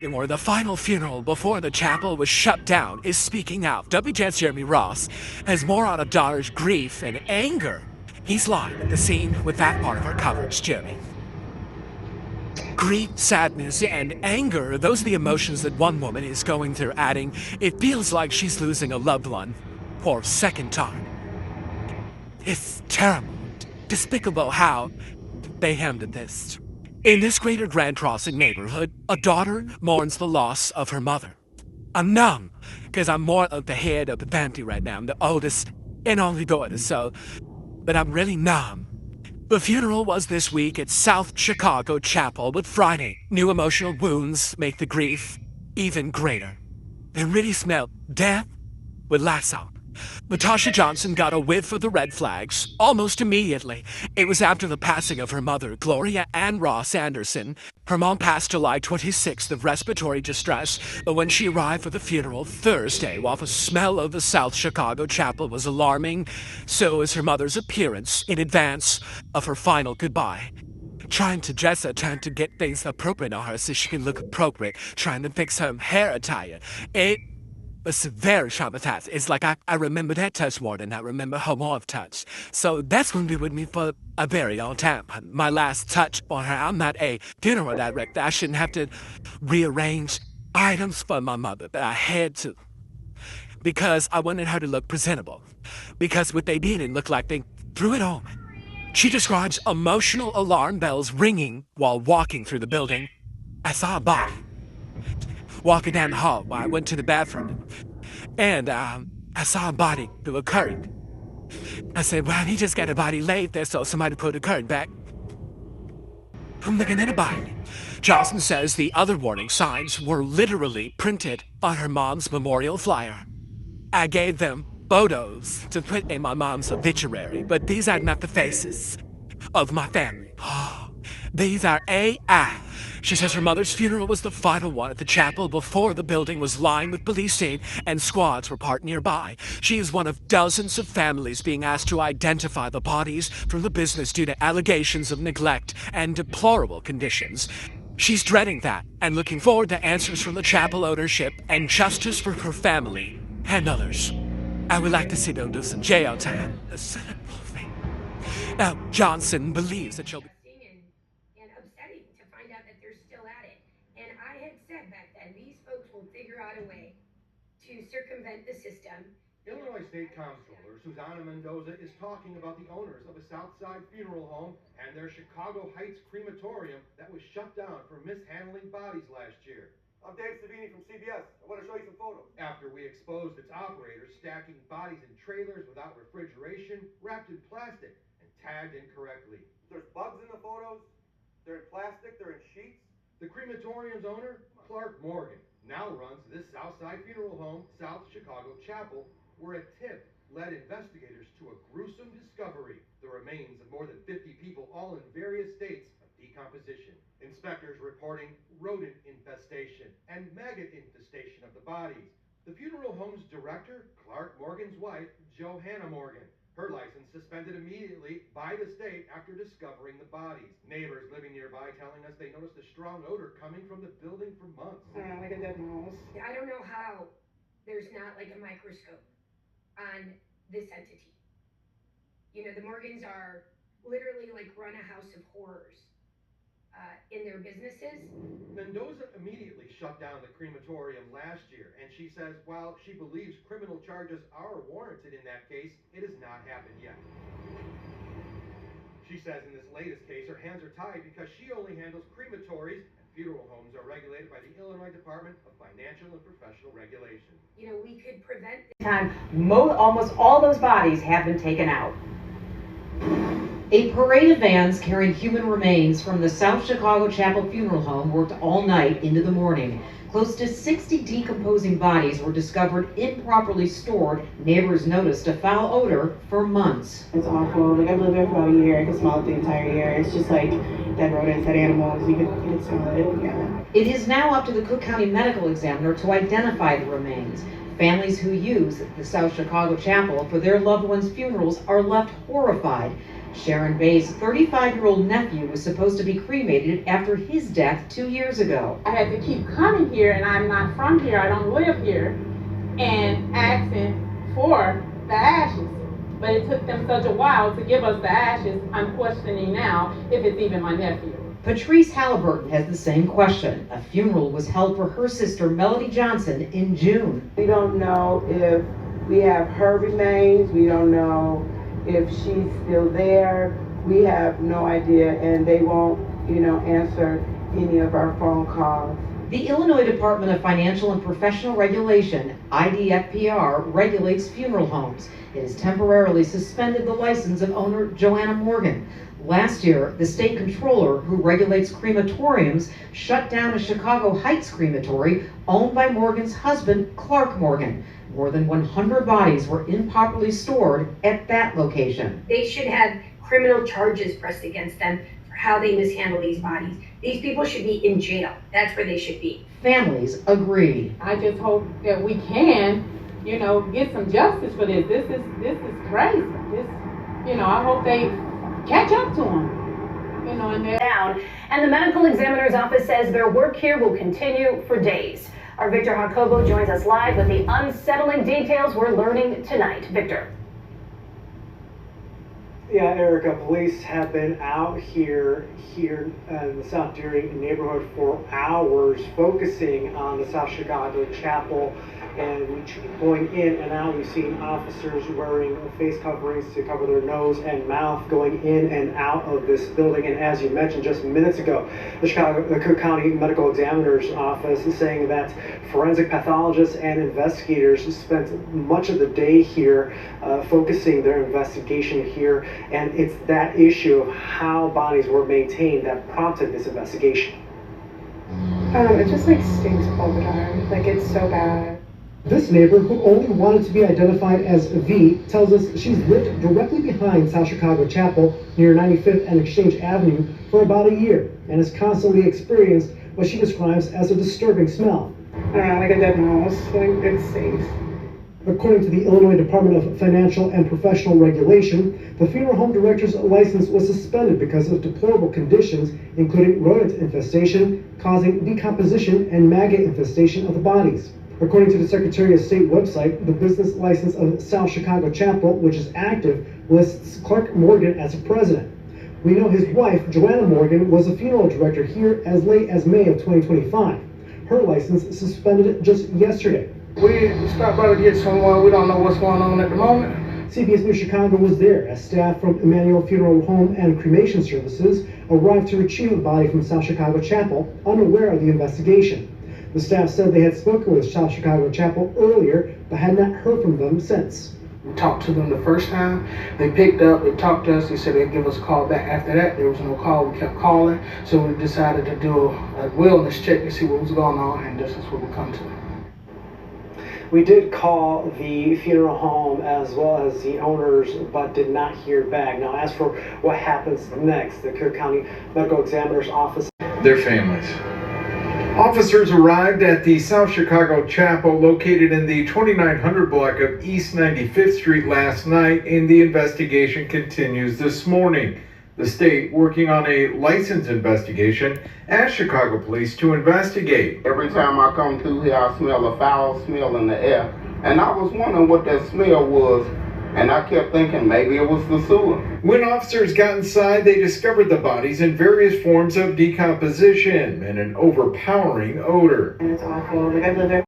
Or the final funeral before the chapel was shut down is speaking out. WJ's Jeremy Ross has more on a daughter's grief and anger. He's live at the scene with that part of our coverage, Jeremy. Grief, sadness, and anger, those are the emotions that one woman is going through, adding, it feels like she's losing a loved one for a second time. It's terrible, despicable how they handled this. In this Greater Grand Crossing neighborhood, a daughter mourns the loss of her mother. I'm numb, because I'm more of the head of the family right now. I'm the oldest and only daughter, but I'm really numb. The funeral was this week at South Chicago Chapel, but Friday, new emotional wounds make the grief even greater. They really smell death with lasso. Natasha Johnson got a whiff of the red flags almost immediately. It was after the passing of her mother, Gloria Ann Ross Anderson. Her mom passed July 26th of respiratory distress, but when she arrived for the funeral Thursday, while the smell of the South Chicago Chapel was alarming, so was her mother's appearance in advance of her final goodbye. Trying to get things appropriate on her so she can look appropriate, trying to fix her hair attire. It was very traumatized. It's like I remember that touch more than I remember her mom touch. So that's going to be with me for a very long time. My last touch on her. I'm not a funeral director. I shouldn't have to rearrange items for my mother, but I had to. Because I wanted her to look presentable. Because what they did, it looked like they threw it on me. She describes emotional alarm bells ringing while walking through the building. I saw a body walking down the hall while I went to the bathroom, and I saw a body through a curtain. I said, well, he just got a body laid there, so somebody put a curtain back. I'm looking at a body. Johnson says the other warning signs were literally printed on her mom's memorial flyer. I gave them photos to put in my mom's obituary, but these are not the faces of my family. These are AI. She says her mother's funeral was the final one at the chapel before the building was lined with police aid and squads were parked nearby. She is one of dozens of families being asked to identify the bodies from the business due to allegations of neglect and deplorable conditions. She's dreading that and looking forward to answers from the chapel ownership and justice for her family and others. I would like to see them do some jail time. Now, Johnson believes that she'll be to circumvent the system. Illinois State Comptroller Susana Mendoza is talking about the owners of a Southside funeral home and their Chicago Heights crematorium that was shut down for mishandling bodies last year. I'm Dave Savini from CBS. I want to show you some photos. After we exposed its operators stacking bodies in trailers without refrigeration, wrapped in plastic, and tagged incorrectly. There's bugs in the photos. They're in plastic. They're in sheets. The crematorium's owner, Clark Morgan, now runs this Southside funeral home, South Chicago Chapel, where a tip led investigators to a gruesome discovery: the remains of more than 50 people, all in various states of decomposition. Inspectors reporting rodent infestation and maggot infestation of the bodies. The funeral home's director, Clark Morgan's wife, Johanna Morgan, her license suspended immediately by the state after discovering the bodies. Neighbors living nearby telling us they noticed a strong odor coming from the building for months. Like a dead mouse. I don't know how there's not like a microscope on this entity. You know, the Morgans are literally like run a house of horrors in their businesses. Mendoza immediately shut down the crematorium last year, and she says while she believes criminal charges are warranted in that case, it has not happened yet. She says in this latest case her hands are tied because she only handles crematories, and funeral homes are regulated by the Illinois Department of Financial and Professional Regulation. You know, we could prevent this. Almost all those bodies have been taken out. A parade of vans carrying human remains from the South Chicago Chapel Funeral Home worked all night into the morning. Close to 60 decomposing bodies were discovered improperly stored. Neighbors noticed a foul odor for months. It's awful. Like, I've lived there for about a year. I could smell it the entire year. It's just like dead rodents, dead animals. You could smell it. Yeah. It is now up to the Cook County Medical Examiner to identify the remains. Families who use the South Chicago Chapel for their loved ones' funerals are left horrified. Sharon Bay's 35-year-old nephew was supposed to be cremated after his death 2 years ago. I had to keep coming here, and I'm not from here, I don't live here, and asking for the ashes. But it took them such a while to give us the ashes, I'm questioning now if it's even my nephew. Patrice Halliburton has the same question. A funeral was held for her sister Melody Johnson in June. We don't know if we have her remains. We don't know if she's still there. We have no idea, and they won't, answer any of our phone calls. The Illinois Department of Financial and Professional Regulation, IDFPR, regulates funeral homes. It has temporarily suspended the license of owner Joanna Morgan. Last year, the state controller, who regulates crematoriums, shut down a Chicago Heights crematory owned by Morgan's husband, Clark Morgan. More than 100 bodies were improperly stored at that location. They should have criminal charges pressed against them for how they mishandle these bodies. These people should be in jail. That's where they should be. Families agree. I just hope that we can, get some justice for this. This is crazy. I hope they catch up to them. And they're down. And the medical examiner's office says their work here will continue for days. Our Victor Jacobo joins us live with the unsettling details we're learning tonight. Victor. Yeah, Erica, police have been out here in the South Deering neighborhood for hours, focusing on the South Chicago Chapel and going in and out. We've seen officers wearing face coverings to cover their nose and mouth going in and out of this building. And as you mentioned just minutes ago, the Cook County Medical Examiner's Office is saying that forensic pathologists and investigators spent much of the day here focusing their investigation here. And it's that issue of how bodies were maintained that prompted this investigation. It just stinks all the time. It's so bad. This neighbor, who only wanted to be identified as V, tells us she's lived directly behind South Chicago Chapel near 95th and Exchange Avenue for about a year and has constantly experienced what she describes as a disturbing smell. Like a dead mouse. It stinks. According to the Illinois Department of Financial and Professional Regulation, the funeral home director's license was suspended because of deplorable conditions, including rodent infestation, causing decomposition and maggot infestation of the bodies. According to the Secretary of State website, the business license of South Chicago Chapel, which is active, lists Clark Morgan as president. We know his wife, Joanna Morgan, was a funeral director here as late as May of 2025. Her license suspended just yesterday. We stopped by to get someone. We don't know what's going on at the moment. CBS News Chicago was there as staff from Emmanuel Funeral Home and Cremation Services arrived to retrieve the body from South Chicago Chapel, unaware of the investigation. The staff said they had spoken with South Chicago Chapel earlier, but had not heard from them since. We talked to them the first time. They picked up, they talked to us, they said they'd give us a call back. After that, there was no call. We kept calling, so we decided to do a wellness check to see what was going on, and this is what we come to. We did call the funeral home as well as the owners, but did not hear back. Now, as for what happens next, the Cook County Medical Examiner's Office. Their families. Officers arrived at the South Chicago Chapel located in the 2900 block of East 95th Street last night, and the investigation continues this morning. The state working on a license investigation asked Chicago police to investigate. Every time I come through here, I smell a foul smell in the air. And I was wondering what that smell was. And I kept thinking maybe it was the sewer. When officers got inside, they discovered the bodies in various forms of decomposition and an overpowering odor. And it's awful. I've lived there